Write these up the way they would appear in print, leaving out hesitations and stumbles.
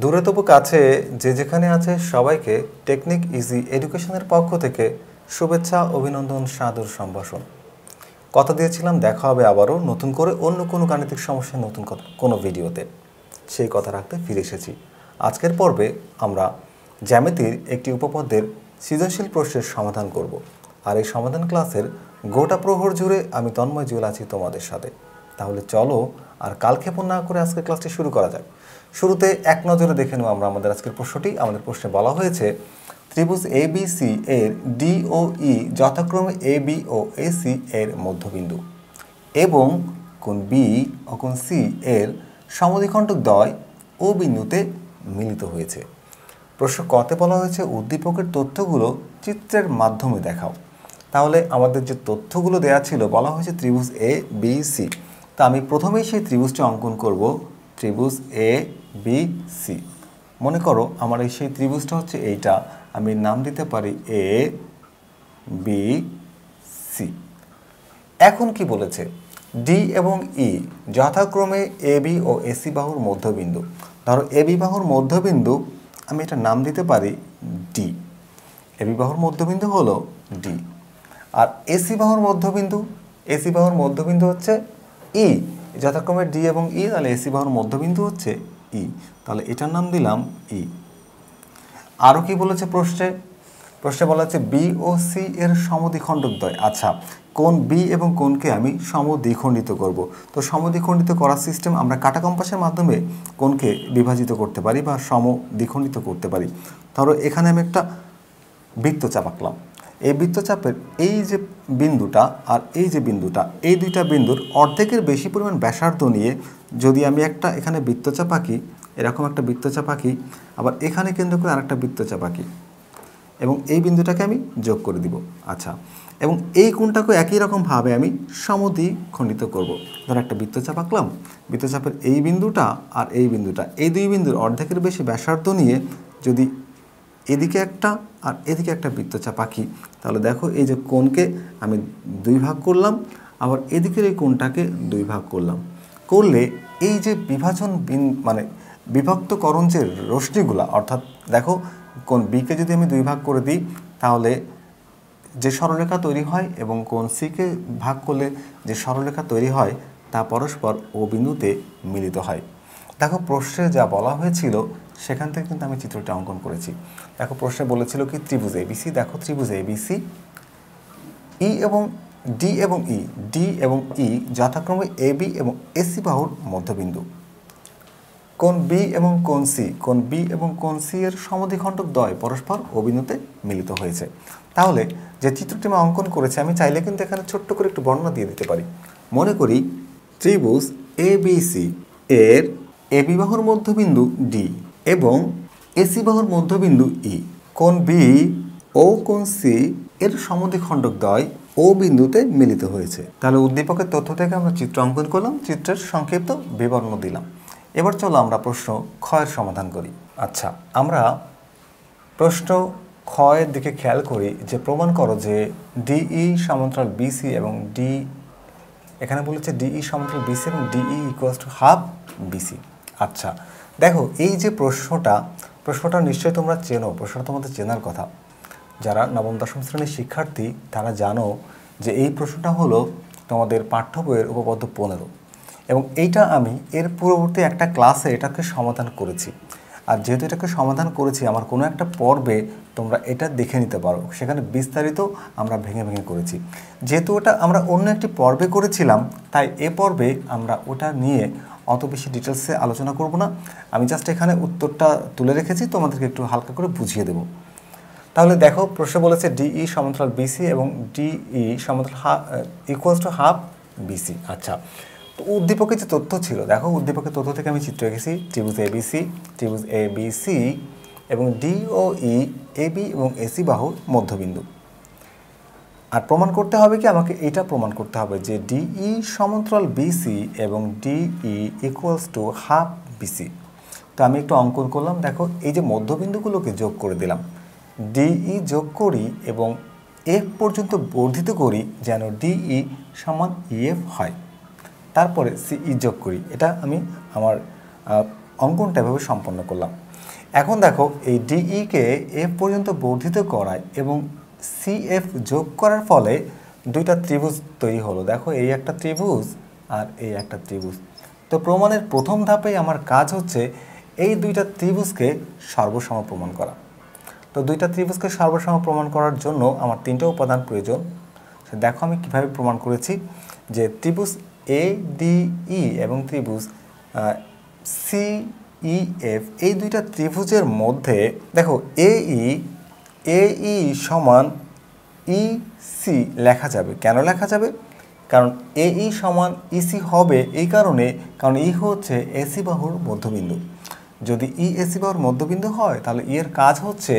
দূরে তবু কাছে যে যেখানে আছে সবাইকে টেকনিক ইজি এডুকেশনের পক্ষ থেকে শুভেচ্ছা, অভিনন্দন, সাদর সম্ভাষণ। কথা দিয়েছিলাম দেখা হবে আবারও নতুন করে অন্য কোনো গাণিতিক সমস্যার নতুন কোনো ভিডিওতে। সেই কথা রাখতে ফিরে এসেছি। আজকের পর্বে আমরা জ্যামিতির একটি উপপাদ্যের সৃজনশীল প্রশ্নের সমাধান করব। আর এই সমাধান ক্লাসের গোটা প্রহর জুড়ে আমি তন্ময় জুয়েল আছি তোমাদের সাথে। তাহলে চলো আর কালক্ষেপণ না করে আজকের ক্লাসটি শুরু করা যাক। শুরুতে এক নজরে দেখে নেব আমরা আমাদের আজকের প্রশ্নটি। আমাদের প্রশ্নে বলা হয়েছে ত্রিভুজ এবিসি এর ডি ও ই যথাক্রমে এ বি ও এসি এর মধ্যবিন্দু এবং কোণ বি ও কোণ সি এর সমদ্বিখণ্ডক দ্বয় ও বিন্দুতে মিলিত হয়েছে। প্রশ্ন কতে বলা হয়েছে উদ্দীপকের তথ্যগুলো চিত্রের মাধ্যমে দেখাও। তাহলে আমাদের যে তথ্যগুলো দেওয়া ছিল বলা হয়েছে ত্রিভুজ এ বি সি। তা আমি প্রথমেই সেই ত্রিভুজটি অঙ্কন করব, ত্রিভুজ এ বি সি। মনে করো আমার এই সেই ত্রিভুজটা হচ্ছে এইটা, আমি নাম দিতে পারি এ বি সি। এখন কি বলেছে ডি এবং ই যথাক্রমে এ বি ও এসি বাহুর মধ্যবিন্দু। ধরো এ বি বাহুর মধ্যবিন্দু আমি এটা নাম দিতে পারি ডি। এ বি বাহুর মধ্যবিন্দু হলো ডি। আর এসি বাহুর মধ্যবিন্দু হচ্ছে ই। যথাক্রমে ডি এবং ই, তাহলে এসি বাহুর মধ্যবিন্দু হচ্ছে ই। তাহলে এটার নাম দিলাম ই। আরও কি বলেছে প্রশ্নে বলা হচ্ছে বি ও সি এর সমদ্বিখণ্ডক দ্বয়। আচ্ছা, কোণ বি এবং কোণকে আমি সমদ্বিখণ্ডিত করব। তো সমদ্বিখণ্ডিত করার সিস্টেম আমরা কাটা কম্পাসের মাধ্যমে কোণকে বিভাজিত করতে পারি বা সমদ্বিখণ্ডিত করতে পারি। ধরো এখানে আমি একটা বৃত্তচাপ আঁকলাম। এই বৃত্তচাপের এই যে বিন্দুটা আর এই যে বিন্দুটা, এই দুইটা বিন্দুর অর্ধেকের বেশি পরিমাণ ব্যাসার্ধ নিয়ে যদি আমি একটা এখানে বৃত্তচাপ আঁকি, এরকম একটা বৃত্তচাপ আঁকি, আবার এখানে কেন্দ্র করে আরেকটা বৃত্তচাপ আঁকি এবং এই বিন্দুটাকে আমি যোগ করে দিব। আচ্ছা, এবং এই কোণটাকে একই রকমভাবে আমি সমদ্বিখণ্ডিত করব। ধর একটা বৃত্তচাপ আঁকলাম, বৃত্তচাপের এই বিন্দুটা আর এই বিন্দুটা, এই দুই বিন্দুর অর্ধেকের বেশি ব্যাসার্ধ নিয়ে যদি এদিকে একটা আর এদিকে একটা বৃত্তচাপ আঁকি, তাহলে দেখো এই যে কোণকে আমি দুই ভাগ করলাম, আবার এদিকের এই কোণটাকে দুই ভাগ করলাম। করলে এই যে বিভক্তকরণ যে রশ্মিগুলা, অর্থাৎ দেখো কোণ বিকে যদি আমি দুই ভাগ করে দিই তাহলে যে সরলরেখা তৈরি হয় এবং কোণ সিকে ভাগ করলে যে সরলরেখা তৈরি হয় তা পরস্পর ও বিন্দুতে মিলিত হয়। দেখো প্রশ্নে যা বলা হয়েছিল সেখান থেকে কিন্তু আমি চিত্রটা অঙ্কন করেছি। দেখো প্রশ্নে বলেছিল কি ত্রিভুজ এবিসি, দেখো ত্রিভুজ এবিসি ই এবং ডি এবং ই যথাক্রমে এ বি এবং এসি বাহুর মধ্যবিন্দু। কোণ বি এবং কোণ সি এর সমদ্বিখণ্ডক দ্বয় পরস্পর ও বিন্দুতে মিলিত হয়েছে। তাহলে যে চিত্রটি আমি অঙ্কন করেছি আমি চাইলে কিন্তু এখানে ছোট্ট করে একটু বর্ণনা দিয়ে দিতে পারি। মনে করি ত্রিভুজ এ বি সি এর এ বি বাহুর মধ্যবিন্দু ডি এবং এসি বাহুর মধ্যবিন্দু ই। কোণ বি ও কোণ সি এর সমদ্বিখণ্ডক দ্বয় ও বিন্দুতে মিলিত হয়েছে। তাহলে উদ্দীপকের তথ্য থেকে আমরা চিত্র অঙ্কন করলাম, চিত্রের সংক্ষিপ্ত বিবরণ দিলাম। এবার চলো আমরা প্রশ্ন ক্ষয়ের সমাধান করি। আচ্ছা, আমরা প্রশ্ন ক্ষয়ের দিকে খেয়াল করি যে প্রমাণ করো যে ডিই সমান্তরাল বিসি এবং এখানে বলেছে ডিই সমান্তরাল বিসি এবং DE equals to half BC. আচ্ছা দেখো এই যে প্রশ্নটা নিশ্চয়ই তোমরা চেনো, প্রশ্নটা তোমাদের চেনার কথা। যারা নবম দশম শ্রেণীর শিক্ষার্থী তারা জানো যে এই প্রশ্নটা হলো তোমাদের পাঠ্য বইয়ের উপপাদ্য 15 এবং এইটা আমি এর পূর্ববর্তী একটা ক্লাসে এটাকে সমাধান করেছি। আর যেহেতু এটাকে সমাধান করেছি আমার কোনো একটা পর্বে তোমরা এটা দেখে নিতে পারো, সেখানে বিস্তারিত আমরা ভেঙে ভেঙে করেছি। যেহেতু ওটা আমরা অন্য একটি পর্বে করেছিলাম তাই এ পর্বে আমরা ওটা নিয়ে অত বেশি ডিটেলসে আলোচনা করব না। আমি জাস্ট এখানে উত্তরটা তুলে রেখেছি, তোমাদেরকে একটু হালকা করে বুঝিয়ে দেব। তাহলে দেখো প্রশ্ন বলেছে ডিই সমান্তরাল বিসি এবং ডিই সমান্তরাল ইকুয়ালস টু হাফ বিসি। আচ্ছা, তো উদ্দীপকের যে তথ্য ছিল, দেখো উদ্দীপকের তথ্য থেকে আমি চিত্র এঁকেছি ত্রিভুজ এ বি সি এবং D O E A B এবং এসি বাহুর মধ্যবিন্দু। আর প্রমাণ করতে হবে কি, আমাকে এটা প্রমাণ করতে হবে যে ডিই সমান্তরাল বিসি এবং DE equals to half BC. তো আমি একটু অঙ্কন করলাম, দেখো এই যে মধ্যবিন্দুগুলোকে যোগ করে দিলাম, ডিই যোগ করি এবং এফ পর্যন্ত বর্ধিত করি যেন ডিই সমান ইএফ হয়। তারপরে সিই যোগ করি, এটা আমি আমার অঙ্কনটা এভাবে সম্পন্ন করলাম। এখন দেখো এই ডিইকে এফ পর্যন্ত বর্ধিত করায় এবং সিএফ যোগ করার ফলে দুইটা ত্রিভুজ তৈরি হলো। দেখো এই একটা ত্রিভুজ আর এই একটা ত্রিভুজ। তো প্রমাণের প্রথম ধাপেই আমার কাজ হচ্ছে এই দুইটা ত্রিভুজকে সর্বসম প্রমাণ করা। তো দুইটা ত্রিভুজকে সর্বসম প্রমাণ করার জন্য আমার তিনটা উপাদান প্রয়োজন। দেখো আমি কিভাবে প্রমাণ করেছি, যে ত্রিভুজ এ ডি ই এবং ত্রিভুজ সি ই এফ, এই দুইটা ত্রিভুজের মধ্যে দেখো এই সমান ই সি লেখা যাবে। কেন লেখা যাবে? কারণ এই সমান ইসি হবে এই কারণে, কারণ ই হচ্ছে এসি বাহুর মধ্যবিন্দু। যদি ই এসি বাহুর মধ্যবিন্দু হয় তাহলে এর কাজ হচ্ছে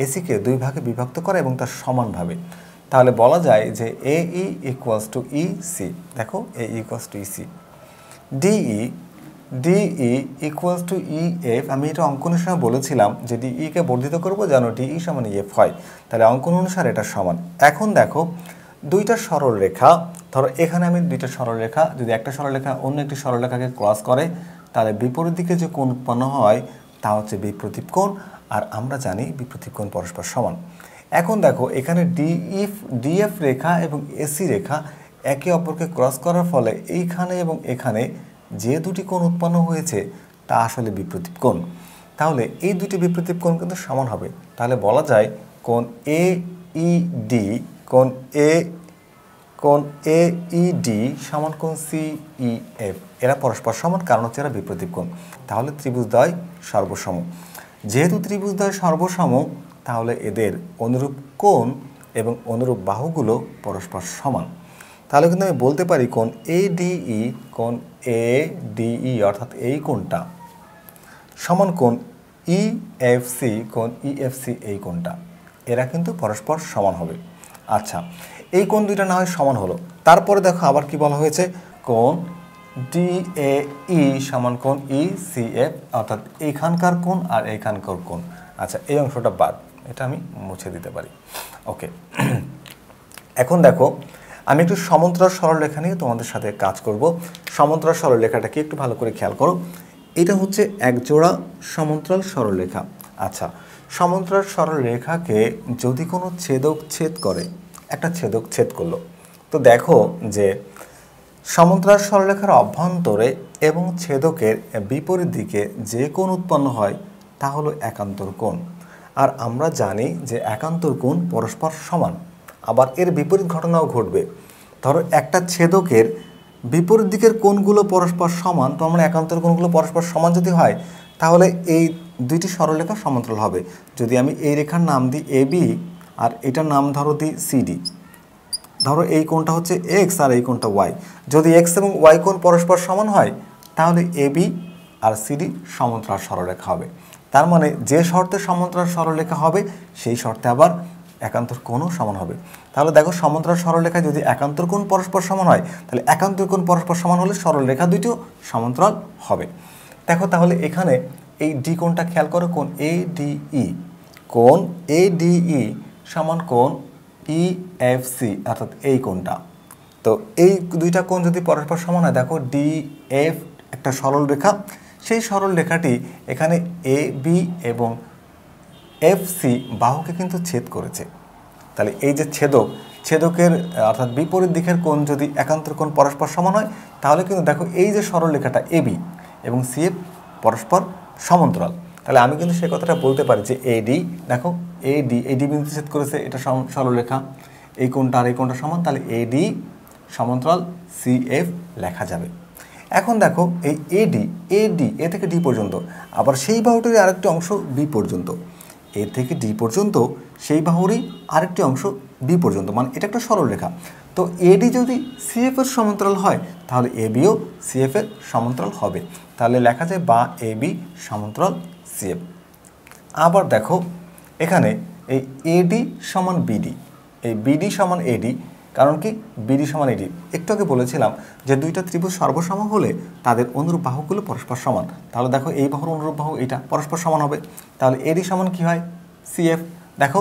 এসিকে দুই ভাগে বিভক্ত করা এবং তার সমানভাবে। তাহলে বলা যায় যে A E equals to E C. দেখো A equals to E C. DE equals to E F. আমি এটা অঙ্কন সময় বলেছিলাম যে ডিইকে বর্ধিত করবো যেন ডিই সমান এফ হয়, তাহলে অঙ্কন অনুসারে এটা সমান। এখন দেখো দুইটা সরলরেখা, ধরো এখানে আমি দুইটা সরলরেখা, যদি একটা সরলরেখা অন্য একটি সরলরেখাকে ক্রস করে তাহলে বিপরীত দিকে যে কোণ উৎপন্ন হয় তা হচ্ছে বিপ্রতীপ কোণ, আর আমরা জানি বিপ্রতীপ কোণ পরস্পর সমান। এখন দেখো এখানে ডিএফ রেখা এবং এসি রেখা একে অপরকে ক্রস করার ফলে এইখানে এবং এখানে যে দুটি কোণ উৎপন্ন হয়েছে তা আসলে বিপ্রতীপ কোণ। তাহলে এই দুটি বিপ্রতীপ কোণ কিন্তু সমান হবে। তাহলে বলা যায় কোণ এ ই ডি কোণ এ ই ডি সমান কোণ সি ই এফ, এরা পরস্পর সমান কারণ হচ্ছে এরা বিপ্রতীপ কোণ। তাহলে ত্রিভুজদ্বয় সর্বসম। যেহেতু ত্রিভুজদ্বয় সর্বসম তাহলে এদের অনুরূপ কোণ এবং অনুরূপ বাহুগুলো পরস্পর সমান। তাহলে কিন্তু আমি বলতে পারি কোণ এ ডিই অর্থাৎ এই কোণটা সমান কোণ ইএফসি এই কোণটা, এরা কিন্তু পরস্পর সমান হবে। আচ্ছা, এই কোণ দুইটা না হয় সমান হলো, তারপরে দেখো আবার কি বলা হয়েছে, কোণ ডিএই সমান কোণ ইসিএফ, অর্থাৎ এইখানকার কোণ আর এইখানকার কোণ। আচ্ছা, এই অংশটা বাদ, এটা আমি মুছে দিতে পারি। ওকে, এখন দেখো আমি একটু সমান্তরাল সরলরেখা নিয়ে তোমাদের সাথে কাজ করব। সমান্তরাল সরলরেখাটাকে একটু ভালো করে খেয়াল করো। এটা হচ্ছে এক জোড়া সমান্তরাল সরলরেখা। আচ্ছা, সমান্তরাল সরলরেখাকে যদি কোনো ছেদক ছেদ করে, একটা ছেদক ছেদ করলো, তো দেখো যে সমান্তরাল সরলরেখার অভ্যন্তরে এবং ছেদকের বিপরীত দিকে যে কোণ উৎপন্ন হয় তা হলো একান্তর কোণ। আর আমরা জানি যে একান্তর কোণ পরস্পর সমান। আবার এর বিপরীত ঘটনাও ঘটবে। ধরো একটা ছেদকের বিপরীত দিকের কোণগুলো পরস্পর সমান, তো আমরা একান্তর কোণগুলো পরস্পর সমান যদি হয় তাহলে এই দুইটি সরলরেখা সমান্তরাল হবে। যদি আমি এই রেখার নাম দিই এবি আর এটার নাম ধরো দিই সিডি, ধরো এই কোণটা হচ্ছে এক্স আর এই কোণটা ওয়াই, যদি এক্স এবং ওয়াই কোণ পরস্পর সমান হয় তাহলে এবি আর সিডি সমান্তরাল সরলরেখা হবে। তার মানে যে শর্তে সমান্তরাল সরলরেখা হবে সেই শর্তে আবার একান্তর কোণও সমান হবে। তাহলে দেখো সমান্তরাল সরলরেখায় যদি একান্তর কোণ পরস্পর সমান হয় তাহলে একান্তর কোণ পরস্পর সমান হলে সরলরেখা দুইটিও সমান্তরাল হবে। দেখো তাহলে এখানে এই ডি কোণটা খেয়াল করো, কোণ এ ডিই সমান কোণ ইএফসি, অর্থাৎ এই কোণটা। তো এই দুইটা কোণ যদি পরস্পর সমান হয়, দেখো ডিএফ একটা সরল রেখা, সেই সরল রেখাটি এখানে এ বি এবং এফসি বাহুকে কিন্তু ছেদ করেছে। তাহলে এই যে ছেদকের অর্থাৎ বিপরীত দিকের কোণ যদি একান্তর কোণ পরস্পর সমান হয় তাহলে কিন্তু দেখো এই যে সরল রেখাটা এবি এবং সিএফ পরস্পর সমান্তরাল। তাহলে আমি কিন্তু সে কথাটা বলতে পারি যে এডি, দেখো এডি বিন্দু ছেদ করেছে, এটা সরলরেখা, এই কোণটা আর এই কোণটা সমান, তাহলে এডি সমান্তরাল সিএফ লেখা যাবে। এখন দেখো এই এ থেকে ডি পর্যন্ত, আবার সেই বাহুটির আরেকটি অংশ বি পর্যন্ত, এ থেকে ডি পর্যন্ত সেই বাহুরই আরেকটি অংশ বি পর্যন্ত, মানে এটা একটা সরলরেখা। তো এডি যদি সিএফ এর সমান্তরাল হয় তাহলে এবিও সিএফ এর সমান্তরাল হবে। তাহলে লেখা যায় বা এবি সমান্তরাল সিএফ। আবার দেখো এখানে এই এডি সমান বিডি, এই বিডি সমান এডি, কারণ কি বিডি সমান এডি, একটু আগে বলেছিলাম যে দুইটা ত্রিভুজ সর্বসম হলে তাদের অনুরূপ বাহুগুলো পরস্পর সমান। তাহলে দেখো এই বাহুর অনুরূপ বাহু এটা পরস্পর সমান হবে, তাহলে এডি সমান কি হয় সিএফ। দেখো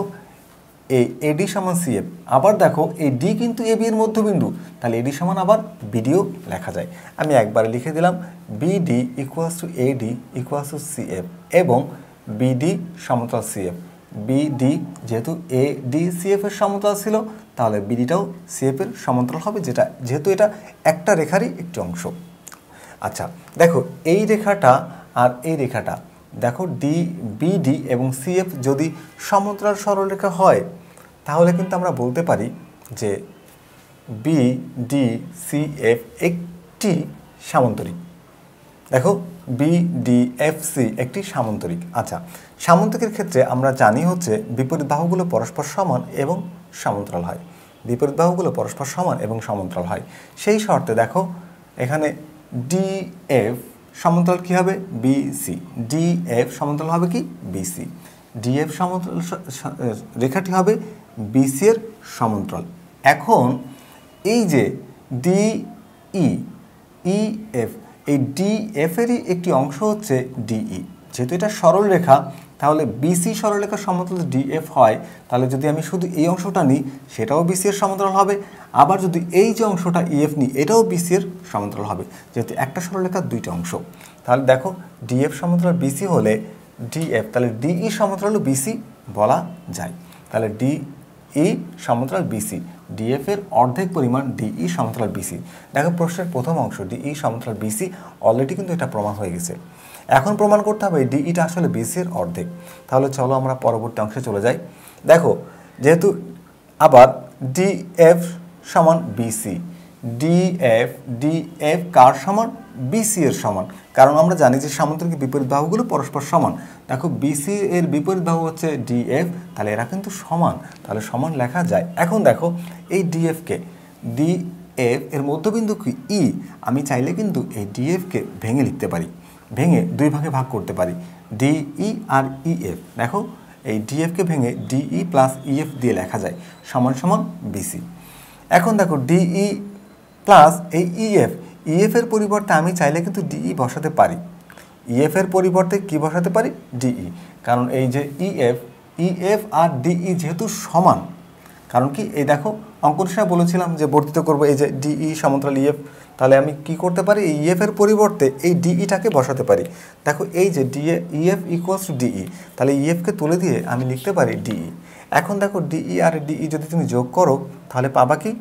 এই এডি সমান সিএফ। আবার দেখো এই ডি কিন্তু এবি এর মধ্যবিন্দু, তাহলে এডি সমান আবার বিডিও লেখা যায়। আমি একবারে লিখে দিলাম BD equals to AD equals to CF এবং বিডি সমতল সিএফ। বিডি যেহেতু এডি সিএফ এর সমতল ছিল, তাহলে বিডিটাও সিএফ এর সমান্তরাল হবে, যেহেতু এটা একটা রেখারই একটি অংশ। আচ্ছা দেখো এই রেখাটা আর এই রেখাটা, দেখো বিডি এবং সিএফ যদি সমান্তরাল সরলরেখা হয়, তাহলে কিন্তু আমরা বলতে পারি যে বিডিসিএফ একটি সামান্তরিক। দেখো বিডিএফসি একটি সামান্তরিক। আচ্ছা সামান্তরিকের ক্ষেত্রে আমরা জানি হচ্ছে বিপরীত বাহুগুলো পরস্পর সমান এবং সমান্তরাল হয়। বিপরীত বাহুগুলো পরস্পর সমান এবং সমান্তরাল হয়। সেই শর্তে দেখো এখানে ডিএফ সমান্তরাল কী হবে? বিসি। ডিএফ সমান্তরাল হবে কি? বিসি। ডিএফ সমান্তরাল রেখাটি হবে বিসি এর সমান্তরাল। এখন এই যে ডিই ইএফ, এই ডিএফ এরই একটি অংশ হচ্ছে ডিই। যেহেতু এটা সরল রেখা, তাহলে বিসি সরলরেখার সমান্তরাল ডিএফ হয়, তাহলে যদি আমি শুধু এই অংশটা নিই সেটাও বিসি এর সমান্তরাল হবে। আবার যদি এই যে অংশটা ইএফ নিই এটাও বিসি এর সমান্তরাল হবে, যেহেতু একটা সরলরেখার দুইটা অংশ। তাহলে দেখো ডিএফ সমান্তরাল বিসি হলে ডিএফ, তাহলে ডিই সমান্তরাল বিসি বলা যায়। তাহলে ডিই সমান্তরাল বিসি, ডিএফ এর অর্ধেক পরিমাণ ডিই সমান্তরাল বিসি। দেখো প্রশ্নের প্রথম অংশ ডিই সমান্তরাল বিসি, অলরেডি কিন্তু এটা প্রমাণ হয়ে গেছে। এখন প্রমাণ করতে হবে ডিইটা আসলে বিসি এর অর্ধেক। তাহলে চলো আমরা পরবর্তী অংশে চলে যাই। দেখো যেহেতু আবার ডিএফ সমান বিসি, ডিএফ কার সমান? বিসি এর সমান, কারণ আমরা জানি যে সামান্তরিক বিপরীত বাহুগুলো পরস্পর সমান। দেখো বিসি এর বিপরীত বাহু হচ্ছে ডিএফ, তাহলে এরা কিন্তু সমান, তাহলে সমান লেখা যায়। এখন দেখো এই ডিএফকে, ডিএফ এর মধ্যবিন্দু কি ই, আমি চাইলে কিন্তু এই ডিএফকে ভেঙে লিখতে পারি, ভেঙে দুই ভাগে ভাগ করতে পারি, ডিই আর ইএফ। দেখো এই ডিএফকে ভেঙে ডিই প্লাস ইএফ দিয়ে লেখা যায় সমান সমান বিসি। এখন দেখো ডিই প্লাস এই ইএফ এর পরিবর্তে আমি চাইলে কিন্তু ডিই বসাতে পারি। ইএফ এর পরিবর্তে কি বসাতে পারি? ডিই, কারণ এই যে ইএফ আর ডিই যেহেতু সমান, কারণ কি এই দেখো অঙ্কন সময় বলেছিলাম যে বর্ধিত করব এই যে ডিই সমান্তরাল ইএফ, তাহলে আমি কি করতে পারি? এই ইএফ এর পরিবর্তে এই ডিইটাকে বসাতে পারি। দেখো এই যে ইএফ ইকুয়ালস টু ডিই, তাহলে ইএফকে তুলে দিয়ে আমি লিখতে পারি ডিই। এখন দেখো ডিই আর ডিই যদি তুমি যোগ করো তাহলে পাবা কি?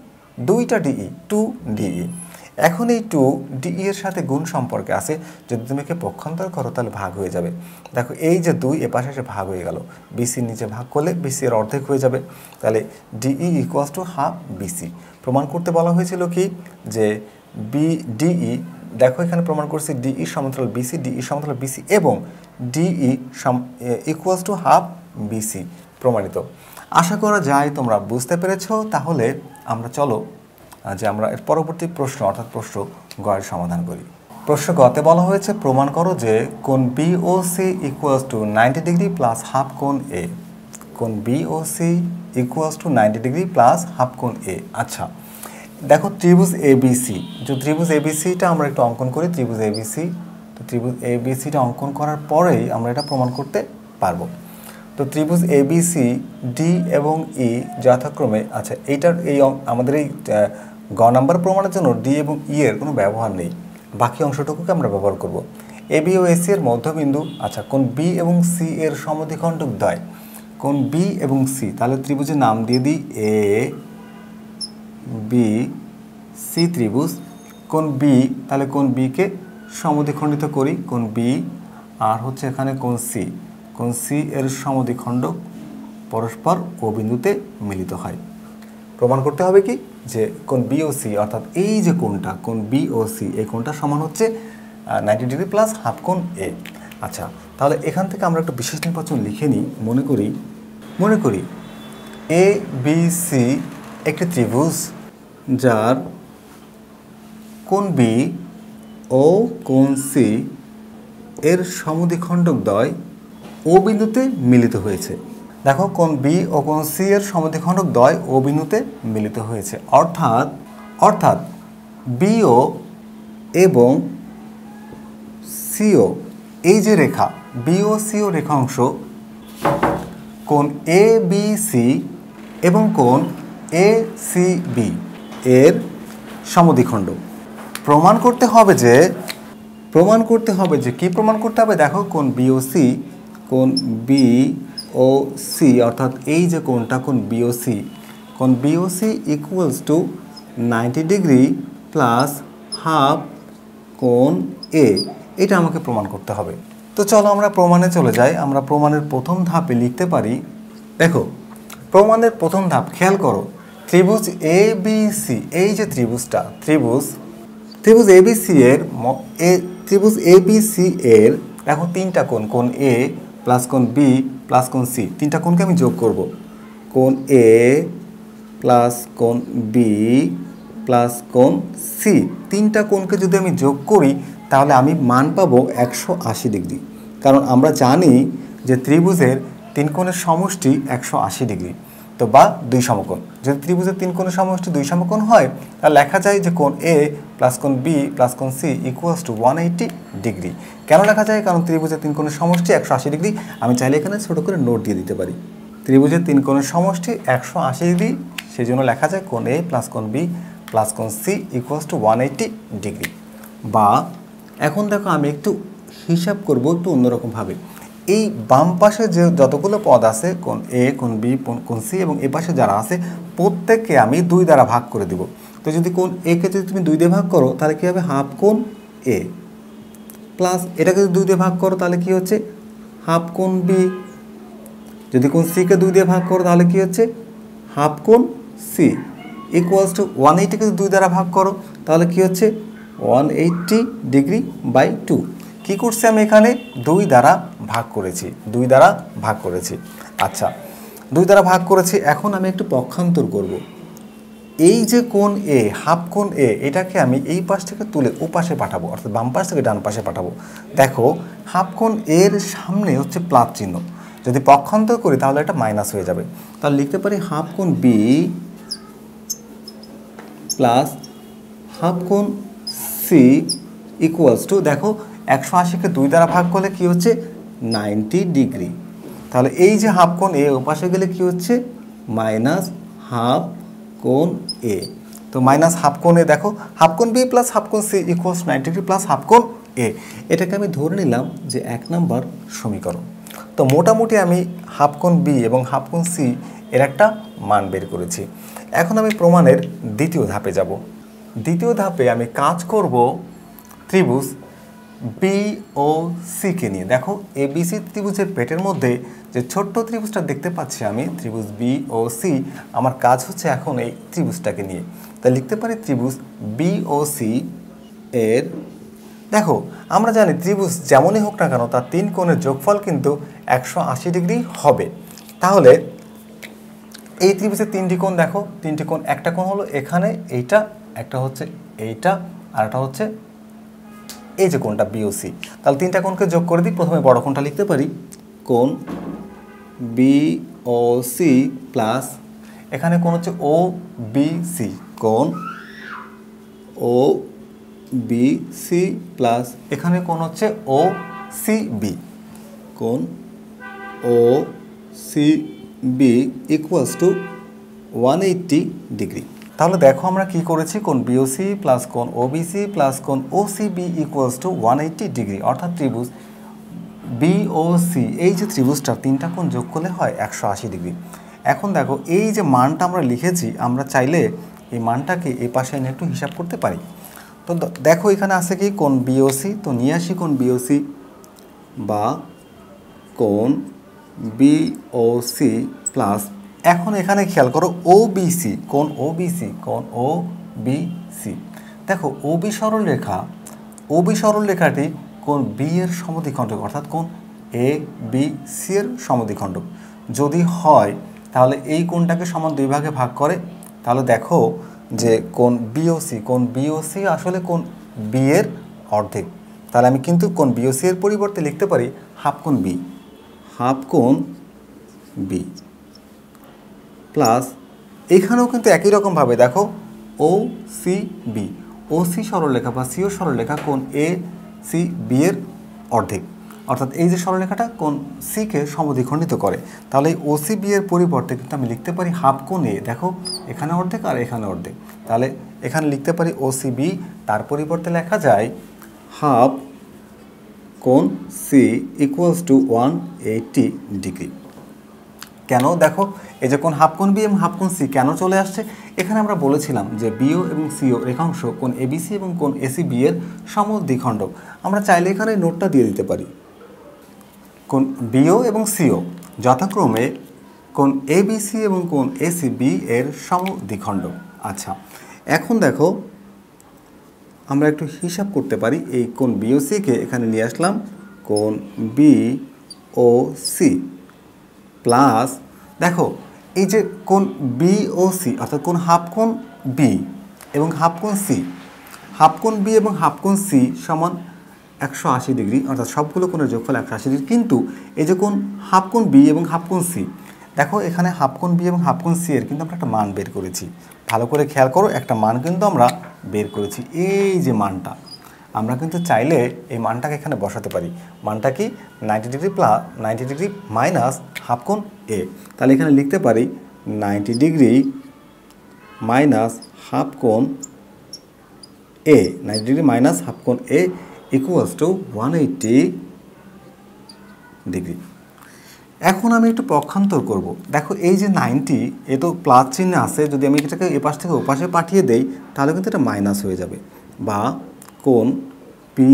দুইটা ডিই, 2 ডিই। এখন এই 2 ডিই এর সাথে গুণ সম্পর্কে আছে, যদি তুমি একে পক্ষান্তর করো তাহলে ভাগ হয়ে যাবে। দেখো এই যে 2 এ পাশে এসে ভাগ হয়ে গেল, বিসির নিচে ভাগ করলে বিসি এর অর্ধেক হয়ে যাবে, তাহলে DE equals to half BC. প্রমাণ করতে বলা হয়েছিল কি যে ডিই, দেখো এখানে প্রমাণ করছি ডিই সমান্তরাল বিসি, ডিই সমান্তরাল বিসি এবং DE equals to half BC প্রমাণিত। আশা করা যায় তোমরা বুঝতে পেরেছো। তাহলে আমরা চলো যে আমরা এর পরবর্তী প্রশ্ন অর্থাৎ প্রশ্ন গ এর সমাধান করি। প্রশ্ন গতে বলা হয়েছে প্রমাণ করো যে কোণ BOC equals to 90 degree plus half কোণ এ। কোণ BOC equals to 90 degree plus half কোণ এ। আচ্ছা দেখো ত্রিভুজ এবিসি, যে ত্রিভুজ এবিসিটা আমরা একটু অঙ্কন করি। ত্রিভুজ এবিসি, তো ত্রিভুজ এবিসিটা অঙ্কন করার পরেই আমরা এটা প্রমাণ করতে পারবো। তো ত্রিভুজ এবিসি ডি এবং ই যথাক্রমে, আচ্ছা এইটার এই আমাদের এই গ নাম্বার প্রমাণের জন্য ডি এবং ই এর কোনো ব্যবহার নেই, বাকি অংশটুকুকে আমরা ব্যবহার করব। এবি ও এসি এর মধ্যবিন্দু, আচ্ছা কোণ বি এবং সি এর সমদ্বিখণ্ডক দ্বয়, কোণ বি এবং সি, তাহলে ত্রিভুজের নাম দিয়ে দিই এ বি সি ত্রিভুজ। কোণ বি, তাহলে কোণ বিকে সমদ্বিখণ্ডিত করি, কোণ বি, আর হচ্ছে এখানে কোণ সি, কোণ সি এর সমদ্বিখণ্ডক পরস্পর ও বিন্দুতে মিলিত হয়। প্রমাণ করতে হবে কি যে কোণ বি ও সি অর্থাৎ এই যে কোণটা কোণ বি ও সি, এই কোণটা সমান হচ্ছে 90 ডিগ্রি প্লাস হাফ কোণ এ। আচ্ছা তাহলে এখান থেকে আমরা একটা বিশেষ নির্বাচন লিখে নিই। মনে করি এ বি সি একটি ত্রিভুজ যার কোণ বি ও কোণ সি এর সমদ্বিখণ্ডক দ্বয় ও বিন্দুতে মিলিত হয়েছে। দেখো কোণ বি ও কোণ সি এর সমদ্বিখণ্ডক দ্বয় ও বিন্দুতে মিলিত হয়েছে, অর্থাৎ বিও এবং সিও, এই যে রেখা বিও সিও রেখা অংশ কোণ এ বি সি এবং কোণ এ সি বি এর সমদ্বিখণ্ড। প্রমাণ করতে হবে যে কি প্রমাণ করতে হবে? দেখো কোণ বিওসি, কোণ বিওসি অর্থাৎ এই যে কোণটা কোণ BOC equals to 90 degree plus half কোণ এ, এটা আমাকে প্রমাণ করতে হবে। তো চলো আমরা প্রমাণে চলে যাই। আমরা প্রমাণের প্রথম ধাপে লিখতে পারি, দেখো প্রমাণের প্রথম ধাপ খেয়াল করো, ত্রিভুজ এ বি সি, এই যে ত্রিভুজটা, ত্রিভুজ এ বি সি এর দেখো তিনটা কোণ, কোণ এ প্লাস কোণ বি প্লাস কোণ সি, তিনটা কোণকে আমি যোগ করব। কোণ এ প্লাস কোণ বি প্লাস কোণ সি, তিনটা কোণকে যদি আমি যোগ করি তাহলে আমি মান পাবো 180 ডিগ্রি। কারণ আমরা জানি যে ত্রিভুজের তিন কোণের সমষ্টি 180 ডিগ্রি, তো বা দুই সমকোণ। যদি ত্রিভুজের তিন কোণের সমষ্টি দুই সমকোণ হয় তাহলে লেখা যায় যে কোণ এ প্লাস কোণ বি প্লাস কোণ সি ইকুয়ালস টু 180 ডিগ্রি। কেন লেখা যায়? কারণ ত্রিভুজের তিন কোণের সমষ্টি 180 ডিগ্রি। আমি চাইলে এখানে ছোটো করে নোট দিয়ে দিতে পারি, ত্রিভুজের তিন কোণের সমষ্টি 180 ডিগ্রি, সেই জন্য লেখা যায় কোণ এ প্লাস কোণ বি প্লাস কোণ সি ইকুয়ালস টু 180 ডিগ্রি। বা এখন দেখো আমি একটু হিসাব করব একটু অন্যরকমভাবে। এই বাম পাশে যে যতগুলো পদ আছে, কোণ এ, কোণ বি, কোণ সি এবং এ পাশে যারা আছে প্রত্যেককে আমি 2 দ্বারা ভাগ করে দিব। তো যদি কোণ এ কে যদি তুমি 2 দিয়ে ভাগ করো তাহলে কী হবে? হাফ কোণ এ, প্লাস এটাকে যদি 2 দিয়ে ভাগ করো তাহলে কী হচ্ছে? হাফ কোণ বি। যদি কোণ সি কে 2 দিয়ে ভাগ করো তাহলে কী হচ্ছে? হাফ কোণ সি ইকুয়ালস টু 180 কে 2 দ্বারা ভাগ করো তাহলে কী হচ্ছে? 180 ডিগ্রি বাই 2। কী করছি আমি এখানে? 2 দ্বারা ভাগ করেছি। আচ্ছা, 2 দ্বারা ভাগ করেছি। এখন আমি একটু পক্ষান্তর করব। এই যে কোণ এ, হাফ কোণ এ, এটাকে আমি এই পাশ থেকে তুলে ও পাশে পাঠাবো, অর্থাৎ বাম পাশ থেকে ডান পাশে পাঠাবো। দেখো হাফ কোণ এর সামনে হচ্ছে প্লাস চিহ্ন, যদি পক্ষান্তর করি তাহলে এটা মাইনাস হয়ে যাবে। তাহলে লিখতে পারি হাফ কোণ বি প্লাস হাফ কোণ সি ইকুয়ালস টু, দেখো 180কে 2 দ্বারা ভাগ করলে কি হচ্ছে? 90 ডিগ্রি। তাহলে এই যে হাফ কোণ এ ওপাশে গেলে কি হচ্ছে? মাইনাস হাফ কোণ এ। তো মাইনাস হাফ কোণ এ, দেখো হাফ কোণ বি প্লাস হাফ কোণ C equals 90 degree plus half কোণ এ। এটাকে আমি ধরে নিলাম যে 1 নম্বর সমীকরণ। তো মোটামুটি আমি হাফ কোণ বি এবং হাফ কোণ সি এর একটা মান বের করেছি। এখন আমি প্রমাণের দ্বিতীয় ধাপে যাব। দ্বিতীয় ধাপে আমি কাজ করব ত্রিভুজ বি ও সি কে নিয়ে। দেখো এবিসি ত্রিভুজের পেটের মধ্যে যে ছোট্ট ত্রিভুজটা দেখতে পাচ্ছি আমি, ত্রিভুজ বি ও সি, আমার কাজ হচ্ছে এখন এই ত্রিভুজটাকে নিয়ে। তাই লিখতে পারি ত্রিভুজ বি ও সি এর, দেখো আমরা জানি ত্রিভুজ যেমনই হোক না কেন তার 3 কোণের যোগফল কিন্তু 180 ডিগ্রি হবে। তাহলে এই ত্রিভুজের 3টি কোণ, দেখো 3টি কোণ, একটা কোণ হলো এখানে এইটা, একটা হচ্ছে এইটা, আর একটা হচ্ছে এই যে কোণটা বিওসি। তাহলে 3টা কোণকে যোগ করে দিই। প্রথমে বড় কোণটা লিখতে পারি কোণ বিওসি প্লাস এখানে কোণ হচ্ছে ও বিসি, কোণ ও বিসি প্লাস এখানে কোণ হচ্ছে ও সিবি, কোণ ও সিবি ইকুয়ালস টু 180 ডিগ্রি। তাহলে দেখো আমরা কি করেছি? কোণ বিওসি প্লাস কোণ ওবিসি প্লাস কোণ ওসিবি ইকুয়ালস টু 180 ডিগ্রি, অর্থাৎ ত্রিভুজ বিওসি এই যে ত্রিভুজটার 3টা কোণ যোগ করলে হয় 180 ডিগ্রি। এখন দেখো এই যে মানটা আমরা লিখেছি, আমরা চাইলে এই মানটাকে এই পাশে এনে একটু হিসাব করতে পারি। তো দেখো এখানে আছে কি? কোণ বিওসি, তো নিয়ে আসি কোণ বিওসি বা কোণ বিওসি প্লাস, এখন এখানে খেয়াল করো ওবিসি, কোণ ওবিসি। দেখো ওবি সরলরেখাটি কোণ বি এর সমদ্বিখণ্ডক, অর্থাৎ কোণ এ বি সি এর সমদ্বিখণ্ডক যদি হয় তাহলে এই কোণটাকে সমান 2 ভাগে ভাগ করে। তাহলে দেখো যে কোণ বিওসি আসলে কোণ বি এর অর্ধেক। তাহলে আমি কিন্তু কোণ বিওসি এর পরিবর্তে লিখতে পারি হাফ কোণ বি প্লাস এখানেও কিন্তু একই রকমভাবে দেখো ও সি সরলরেখা বা সিও সরলরেখা কোণ এ সি বি এর অর্ধেক। অর্থাৎ এই যে সরলরেখাটা কোণ সিকে সমদ্বিখণ্ডিত করে, তাহলে এই ওসিবি এর পরিবর্তে কিন্তু আমি লিখতে পারি হাফ কোণ এ। দেখো এখানে অর্ধেক আর এখানে অর্ধেক, তাহলে এখানে লিখতে পারি ওসিবি, তার পরিবর্তে লেখা যায় হাফ কোণ সি ইকুয়ালস টু 180 ডিগ্রি। কেন? দেখো এই যে কোণ হাফ কোণ বি এবং হাফ কোণ সি কেন চলে আসছে? এখানে আমরা বলেছিলাম যে বিও এবং সিও রেখাংশ কোণ এবিসি এবং কোণ এসিবি এর সমদ্বিখণ্ডক। আমরা চাইলে এখানে নোটটা দিয়ে দিতে পারি, কোণ বিও এবং সিও যথাক্রমে কোণ এবিসি এবং কোণ এসিবি এর সমদ্বিখণ্ডক। আচ্ছা, এখন দেখো আমরা একটু হিসাব করতে পারি। এই কোণ বিওসিকে এখানে নিয়ে আসলাম, কোণ বি ও সি প্লাস, দেখো এই যে কোণ বি ও সি অর্থাৎ কোণ হাফ কোণ বি এবং হাফ কোণ সি, হাফ কোণ বি এবং হাফ কোণ সি সমান 180 ডিগ্রি, অর্থাৎ সবগুলো কোণের যোগফল 180 ডিগ্রি। কিন্তু এই যে কোণ হাফ কোণ বি এবং হাফ কোণ সি, দেখো এখানে হাফ কোণ বি এবং হাফ কোণ সি এর কিন্তু আমরা একটা মান বের করেছি। ভালো করে খেয়াল করো, একটা মান কিন্তু আমরা বের করেছি। এই যে মানটা, আমরা কিন্তু চাইলে এই মানটাকে এখানে বসাতে পারি। মানটা কি? 90 degree plus 90 degree minus half কোণ এ। তাহলে এখানে লিখতে পারি 90 ডিগ্রি মাইনাস হাফ কোণ এ, 90 ডিগ্রি মাইনাস হাফ কোণ এ ইকুয়ালস টু 180 ডিগ্রি। এখন আমি একটু পক্ষান্তর করব। দেখো এই যে 90, এ তো প্লাস চিহ্ন আছে, যদি আমি এটাকে এপাশ থেকে ওপাশে পাঠিয়ে দেই তাহলে কিন্তু এটা মাইনাস হয়ে যাবে। বা কোণ P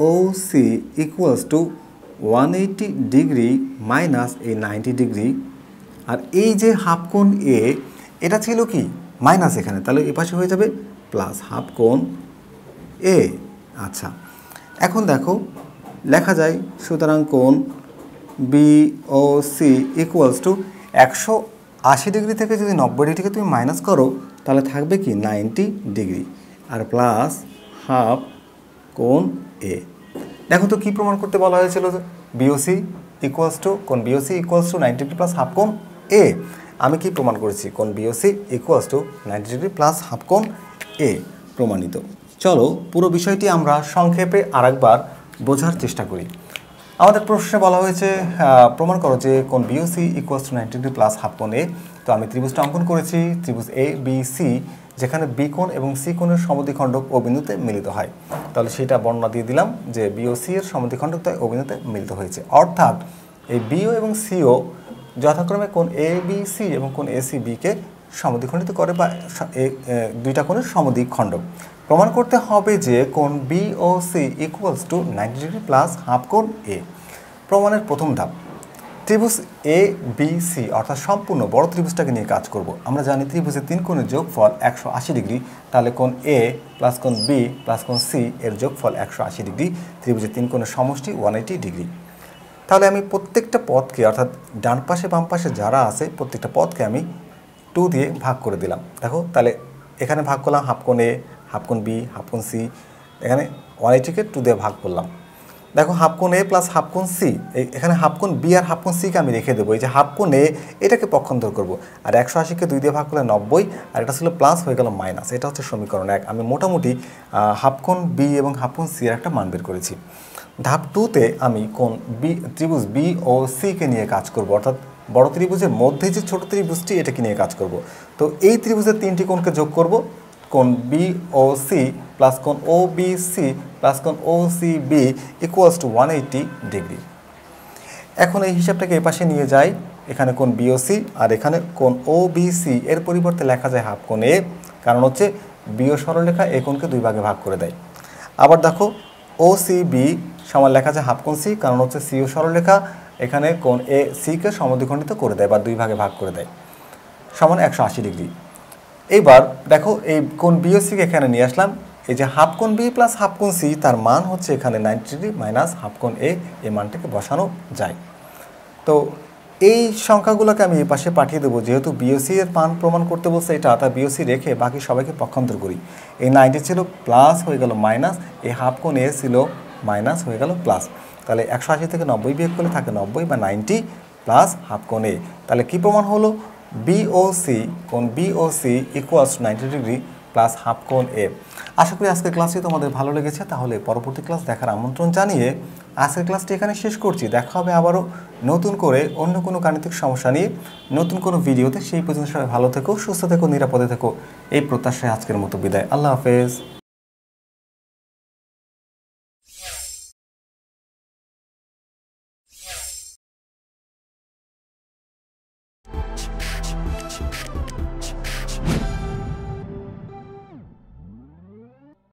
O C equals to 180 degree minus এই 90 ডিগ্রি। আর এই যে হাফ কোণ এ, এটা ছিল কি মাইনাস, এখানে তাহলে এপাশে হয়ে যাবে প্লাস হাফ কোণ এ। আচ্ছা, এখন দেখো লেখা যায়, সুতরাং কোণ B O C equals to 180 degree থেকে যদি 90 ডিগ্রিকে তুমি মাইনাস করো তাহলে থাকবে কি 90 ডিগ্রি আর প্লাস হাফ কোণ এ। দেখো তো কি প্রমাণ করতে বলা হয়েছিল? বিওসি ইকুয়ালস টু কোণ BOC equals to 90 degree plus half কোণ এ। আমি কি প্রমাণ করেছি? কোণ BOC equals to 90 degree plus half কোণ এ প্রমাণিত। চলো পুরো বিষয়টি আমরা সংক্ষেপে আরেকবার বোঝার চেষ্টা করি। আমাদের প্রশ্নে বলা হয়েছে প্রমাণ করো যে কোণ BOC equals to 90 degree plus half কোণ এ। তো আমি ত্রিভুজটা অঙ্কন করেছি, ত্রিভুজ এ বি সি, যেখানে বি কোণ এবং সি কোণের সমদ্বিখণ্ডক ও বিন্দুতে মিলিত হয়। তাহলে সেটা বর্ণনা দিয়ে দিলাম যে বিওসি এর সমদ্বিখণ্ডক তাই ও বিন্দুতে মিলিত হয়েছে। অর্থাৎ এই বিও এবং সিও যথাক্রমে কোণ এ বি সি এবং কোণ এ সি বিকে সমদ্বিখণ্ডিত করে, বা দুইটা কোণের সমদ্বিখণ্ডক। প্রমাণ করতে হবে যে কোণ B O C equals to 90 degree plus half কোণ এ। প্রমাণের প্রথম ধাপ, ত্রিভুজ এ বি সি অর্থাৎ সম্পূর্ণ বড় ত্রিভুজটাকে নিয়ে কাজ করব। আমরা জানি ত্রিভুজের তিন কোণের যোগফল 180 ডিগ্রি, তাহলে কোণ এ প্লাস কোণ বি প্লাস কোণ সি এর যোগফল 180 ডিগ্রি। ত্রিভুজের তিন কোণের সমষ্টি 180 ডিগ্রি। তাহলে আমি প্রত্যেকটা পদকে, অর্থাৎ ডান পাশে বাম পাশে যারা আছে প্রত্যেকটা পদকে আমি 2 দিয়ে ভাগ করে দিলাম। দেখো তাহলে এখানে ভাগ করলাম হাফ কোণ এ, হাফ কোণ বি, হাফ কোণ সি, এখানে 180কে 2 দিয়ে ভাগ করলাম। দেখো হাফ কোণ এ প্লাস হাফ কোণ সি, এখানে হাফ কোণ বি আর হাফ কোণ সিকে আমি রেখে দেবো। এই যে হাফ কোণ এ, এটাকে পক্ষান্তর করব, আর 180কে 2 দিয়ে ভাগ করলে 90, আর এটা ছিল প্লাস, হয়ে গেল মাইনাস। এটা হচ্ছে সমীকরণ 1। আমি মোটামুটি হাফ কোণ বি এবং হাফ কোণ সি এর একটা মান বের করেছি। ধাপ 2তে আমি কোণ বি, ত্রিভুজ বি ও সিকে নিয়ে কাজ করব, অর্থাৎ বড় ত্রিভুজের মধ্যে যে ছোট ত্রিভুজটি এটাকে নিয়ে কাজ করব। তো এই ত্রিভুজের তিনটি কোণকে যোগ করব, কোণ বি ও সি প্লাস কোণ ও বি সি প্লাস কোণ ও C B equals to 180 degree. এখন এই হিসাবটাকে এ পাশে নিয়ে যাই, এখানে কোণ বি ও সি আর এখানে কোণ ও বি সি, এর পরিবর্তে লেখা যায় হাফ কোণ এ, কারণ হচ্ছে বিও সরলরেখা এই কোণকে 2 ভাগে ভাগ করে দেয়। আবার দেখো ও সি বি সমান লেখা যায় হাফ কোণ সি, কারণ হচ্ছে সিও সরলরেখা এখানে কোণ এ সিকে সমদ্বিখণ্ডিত করে দেয় বা 2 ভাগে ভাগ করে দেয়, সমান 180 ডিগ্রি। এইবার দেখো এই কোণ বিওসিকে এখানে নিয়ে আসলাম। এই যে হাফ কোণ বি প্লাস হাফ কোণ সি, তার মান হচ্ছে এখানে 90 ডিগ্রি মাইনাস হাফ কোণ এ, এই মানটাকে বসানো যায়। তো এই সংখ্যাগুলোকে আমি এই পাশে পাঠিয়ে দেবো, যেহেতু বিওসি এর মান প্রমাণ করতে বলছে এটা, তাই বিওসি রেখে বাকি সবাইকে পক্ষান্তর করি। এই 90 ছিল প্লাস, হয়ে গেল মাইনাস, এই হাফ কোণ এ ছিল মাইনাস, হয়ে গেল প্লাস। তাহলে 180 থেকে 90 বিয়োগ করলে থাকে 90 বা 90 প্লাস হাফ কোণ এ। তাহলে কি প্রমাণ হলো? বিওসি, কোণ BOC equals 90 degree class half কোণ এ। আশা করি আজকের ক্লাসটি তোমাদের ভালো লেগেছে। তাহলে পরবর্তী ক্লাস দেখার আমন্ত্রণ জানিয়ে আজকের ক্লাসটি এখানে শেষ করছি। দেখা হবে আবারও নতুন করে অন্য কোনো গাণিতিক সমস্যা নিয়ে নতুন কোনো ভিডিওতে। সেই পর্যন্ত সবাই ভালো থেকো, সুস্থ থেকো, নিরাপদে থেকো, এই প্রত্যাশায় আজকের মতো বিদায়। আল্লাহ হাফেজ।